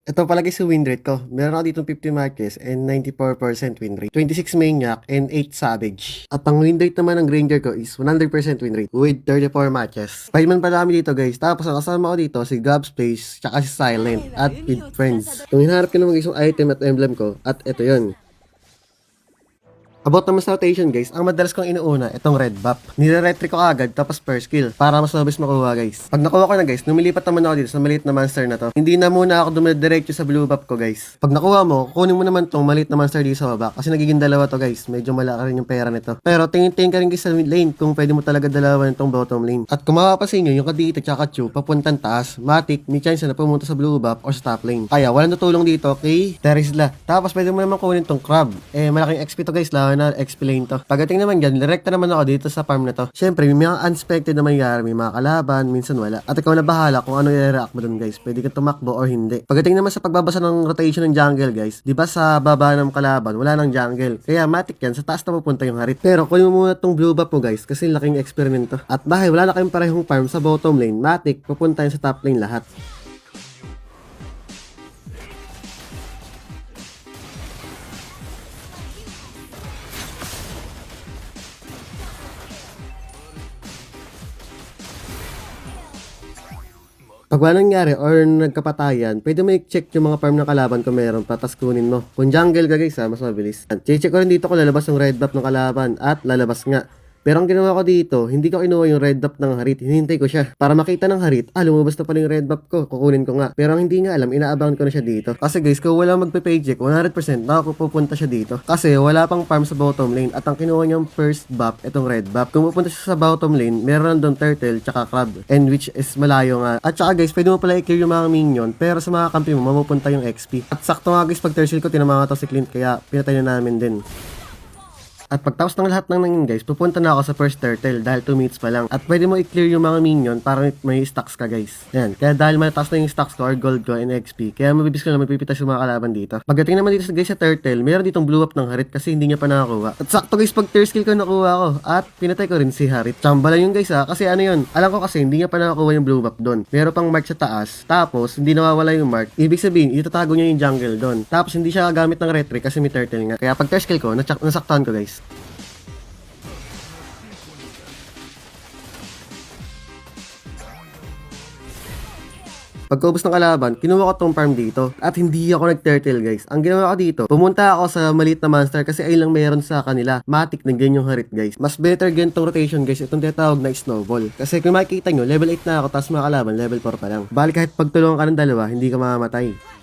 Ito palagi sa win rate ko. Meron ako dito 50 Marquez and 94% win rate. 26 Maniac and 8 Savage. At ang win rate naman ng Granger ko is 100% win rate with 34 matches. 5 man pala kami dito guys. Tapos ang kasama ko dito si Gob's Place tsaka si Silent at with friends. Kung hinaharap ko naman guys yung item at emblem ko at ito yun. About naman sa rotation guys, ang madalas kong inuuna, itong red buff. Nire-retry ko agad tapos per skill para mas mabilis makuha guys. Pag nakuha ko na guys, lumilipat naman ako dito sa maliit na monster na to. Hindi na muna ako dumidiretso sa blue buff ko guys. Pag nakuha mo, kunin mo naman tong maliit na monster dito sa baba kasi nagiging dalawa to guys. Medyo malaki rin yung pera nito. Pero tingin-tingin ka rin guys sa mid lane kung pwede mo talaga dalawa nitong bottom lane. At kung mapapansin nyo, yung Kadita tsaka Chu, papuntang taas, Matic, may chance na pumunta sa blue buff or sa top lane. Kaya walang tutulong dito kay Terizla. Tapos pwede mo naman kunin tong Crab. Malaking XP to guys, lalo na XP lane to. Pagdating naman dyan, direkta naman ako dito sa farm na to. Siyempre, may mga unexpected na mangyari, may mga kalaban, minsan wala. At ikaw na bahala kung ano i-react mo dun guys. Pwede ka tumakbo or hindi. Pagdating naman sa pagbabasa ng rotation ng jungle guys, di ba sa baba ng kalaban, wala nang jungle. Kaya matik yan, sa taas na pupunta yung harit. Pero kunin mo muna tong blue buff mo guys, kasi laking experiment to. At dahil wala na kayong parehong farm sa bottom lane, matik, pupunta yun sa top lane lahat. Pag wala nangyari or nagkapatayan, pwede mo i-check yung mga farm ng kalaban kung meron pa, tas kunin mo. Kung jungle ka guys ha, mas mabilis. Check ko rin dito kung lalabas yung red buff ng kalaban at lalabas nga. Pero ang ginawa ko dito, hindi ko kinuha yung red buff ng harit, hinihintay ko siya. Para makita ng harit, lumabas na pala yung red buff ko, kukunin ko nga. Pero ang hindi nga alam, inaabangan ko na siya dito. Kasi guys, kung wala magpe-paycheck, 100% pupunta siya dito. Kasi wala pang farm sa bottom lane at ang kinuha niyang first buff, itong red buff. Kung pupunta siya sa bottom lane, meron doon turtle tsaka crab. And which is malayo nga. At tsaka guys, pwede mo pala i-clear yung mga minion, pero sa mga kampi mo, mapupunta yung XP. At sakto nga guys, pag turtle ko, tinama nga to si Clint, kaya pinatay na namin din. At pagtapos ng lahat ng nangin guys, pupunta na ako sa first turtle dahil 2 minutes pa lang. At pwede mo i-clear yung mga minion para may stacks ka guys. Yan. Kaya dahil matataas na yung stacks ko or gold ko and XP, kaya mabibis ko na mapipitas yung mga kalaban dito. Pagdating naman dito guys sa turtle, meron ditong blue up ng harit kasi hindi niya pa nakakuha. At sakto guys, pag third skill ko nakuha ko at pinatay ko rin si harit. Tsamba lang yun guys ha, kasi ano yun, alam ko kasi hindi niya pa nakakuha yung blue up doon. Meron pang mark sa taas, tapos hindi nawawala yung mark. Ibig sabihin, itatago niya yung jungle doon. Tapos hindi siya gamit ng retry kasi may turtle nga. Kaya pag third skill ko, nasaktan ko guys. Pagkaubos ng kalaban, kinuha ko tong farm dito. At hindi ako nag-turtle guys. Ang ginawa ko dito, pumunta ako sa maliit na monster kasi ay lang mayroon sa kanila. Matic na ganyan yung harit guys. Mas better ganitong rotation guys, itong tinatawag na snowball. Kasi kung makikita nyo, level 8 na ako, tapos mga kalaban, level 4 pa lang. Bali kahit pagtulungan ka ng dalawa, hindi ka mamamatay.